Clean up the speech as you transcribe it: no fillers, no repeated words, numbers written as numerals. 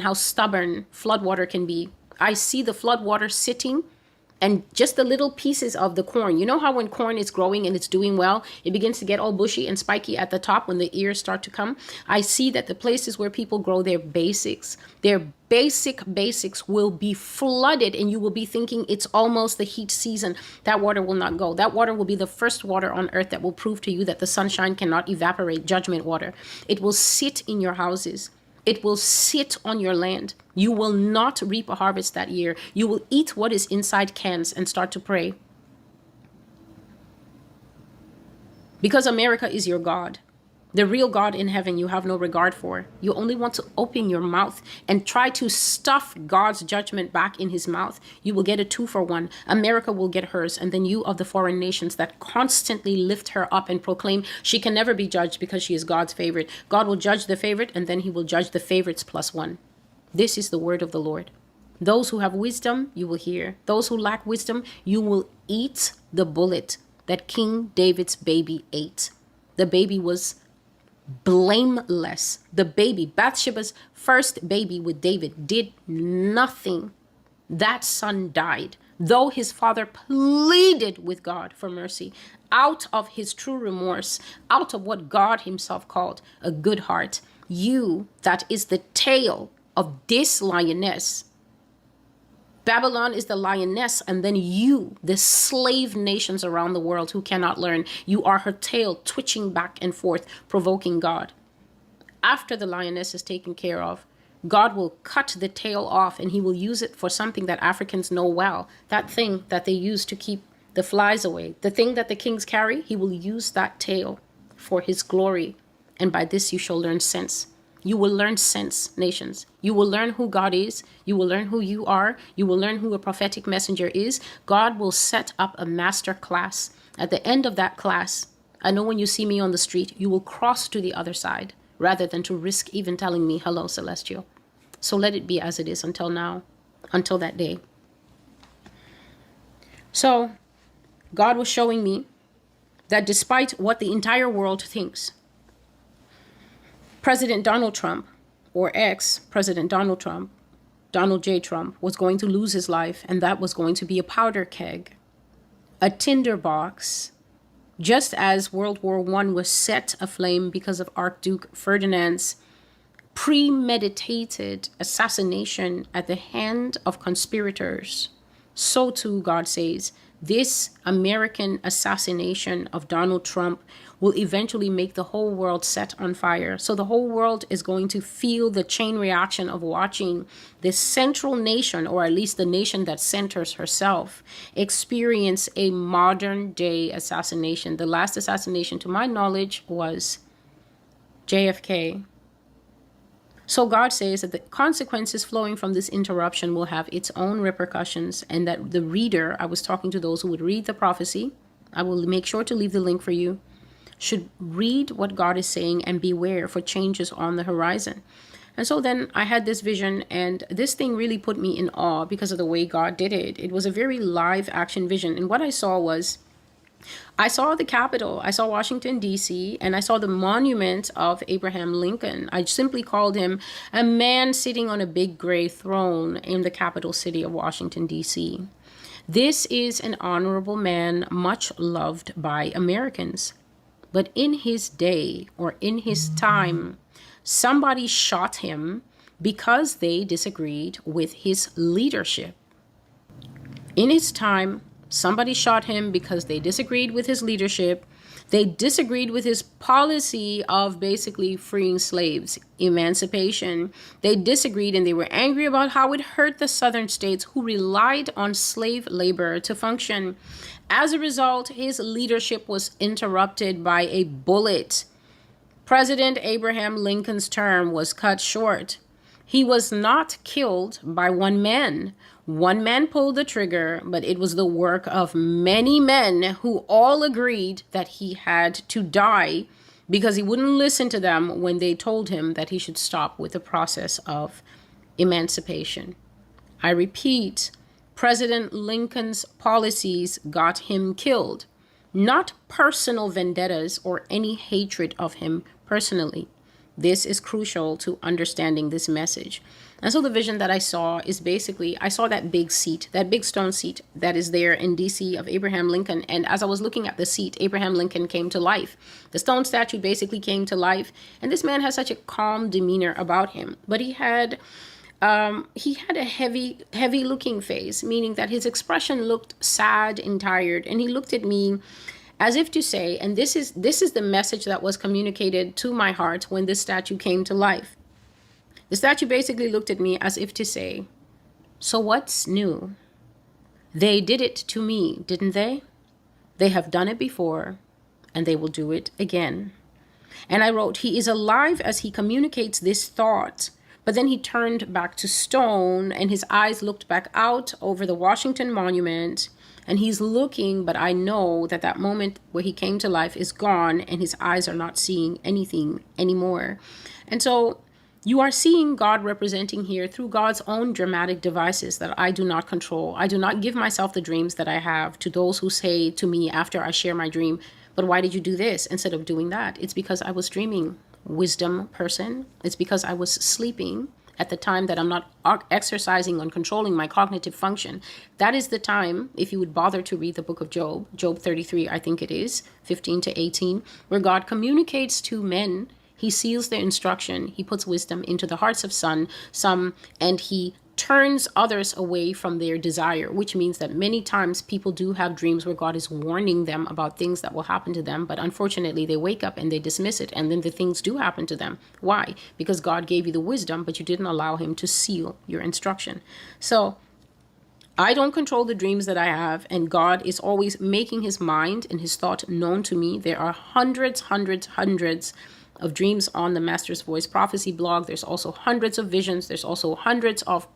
how stubborn floodwater can be. I see the floodwater sitting and just the little pieces of the corn. You know how when corn is growing and it's doing well, it begins to get all bushy and spiky at the top when the ears start to come? I see that the places where people grow their basics will be flooded, and you will be thinking it's almost the heat season. That water will not go. That water will be the first water on earth that will prove to you that the sunshine cannot evaporate, judgment water. It will sit in your houses. It will sit on your land. You will not reap a harvest that year. You will eat what is inside cans and start to pray. Because America is your God. The real God in heaven you have no regard for. You only want to open your mouth and try to stuff God's judgment back in his mouth. You will get a 2-for-1. America will get hers, and then you of the foreign nations that constantly lift her up and proclaim she can never be judged because she is God's favorite. God will judge the favorite, and then he will judge the favorites plus one. This is the word of the Lord. Those who have wisdom, you will hear. Those who lack wisdom, you will eat the bullet that King David's baby ate. The baby was blameless. The baby, Bathsheba's first baby with David, did nothing. That son died, though his father pleaded with God for mercy, out of his true remorse, out of what God himself called a good heart. You, that is the tail of this lioness. Babylon is the lioness, and then you, the slave nations around the world who cannot learn, you are her tail twitching back and forth, provoking God. After the lioness is taken care of, God will cut the tail off, and he will use it for something that Africans know well. That thing that they use to keep the flies away, the thing that the kings carry, he will use that tail for his glory. And by this you shall learn sense. You will learn sense, nations. You will learn who God is. You will learn who you are. You will learn who a prophetic messenger is. God will set up a master class. At the end of that class, I know when you see me on the street, you will cross to the other side rather than to risk even telling me, hello, Celestial. So let it be as it is until now, until that day. So God was showing me that despite what the entire world thinks, President Donald Trump, or ex-President Donald Trump, Donald J. Trump, was going to lose his life, and that was going to be a powder keg, a tinderbox, just as World War I was set aflame because of Archduke Ferdinand's premeditated assassination at the hand of conspirators. So too, God says, this American assassination of Donald Trump will eventually make the whole world set on fire. So the whole world is going to feel the chain reaction of watching this central nation, or at least the nation that centers herself, experience a modern day assassination. The last assassination, to my knowledge, was JFK. So God says that the consequences flowing from this interruption will have its own repercussions, and that the reader, I was talking to those who would read the prophecy, I will make sure to leave the link for you, should read what God is saying and beware for changes on the horizon. And so then I had this vision, and this thing really put me in awe because of the way God did it. It was a very live action vision. And what I saw was, I saw the Capitol, I saw Washington, D.C., and I saw the monument of Abraham Lincoln. I simply called him a man sitting on a big gray throne in the capital city of Washington, D.C. This is an honorable man, much loved by Americans. But in his day, or in his time, somebody shot him because they disagreed with his leadership. In his time, somebody shot him because they disagreed with his leadership. They disagreed with his policy of basically freeing slaves, emancipation. They disagreed, and they were angry about how it hurt the southern states who relied on slave labor to function. As a result, his leadership was interrupted by a bullet. President Abraham Lincoln's term was cut short. He was not killed by one man. One man pulled the trigger, but it was the work of many men who all agreed that he had to die because he wouldn't listen to them when they told him that he should stop with the process of emancipation. I repeat, President Lincoln's policies got him killed, not personal vendettas or any hatred of him personally. This is crucial to understanding this message. And so the vision that I saw is basically, I saw that big seat, that big stone seat that is there in DC of Abraham Lincoln. And as I was looking at the seat, Abraham Lincoln came to life. The stone statue basically came to life. And this man has such a calm demeanor about him. But he had a heavy looking face, meaning that his expression looked sad and tired. And he looked at me as if to say, and this is the message that was communicated to my heart when this statue came to life. The statue basically looked at me as if to say, so what's new? They did it to me, didn't they? They have done it before, and they will do it again. And I wrote, he is alive as he communicates this thought. But then he turned back to stone, and his eyes looked back out over the Washington Monument. And he's looking, but I know that that moment where he came to life is gone, and his eyes are not seeing anything anymore. And so you are seeing God representing here through God's own dramatic devices that I do not control. I do not give myself the dreams that I have. To those who say to me after I share my dream, but why did you do this instead of doing that? It's because I was dreaming. Wisdom person. It's because I was sleeping at the time that I'm not exercising on controlling my cognitive function. That is the time, if you would bother to read the book of Job, Job 33, I think it is, 15 to 18, where God communicates to men. He seals their instruction. He puts wisdom into the hearts of some, and he turns others away from their desire, which means that many times people do have dreams where God is warning them about things that will happen to them, but unfortunately they wake up and they dismiss it, and then the things do happen to them. Why? Because God gave you the wisdom, but you didn't allow him to seal your instruction. So I don't control the dreams that I have, and God is always making his mind and his thought known to me. There are hundreds of dreams on the Master's Voice Prophecy blog. There's also hundreds of visions. There's also hundreds of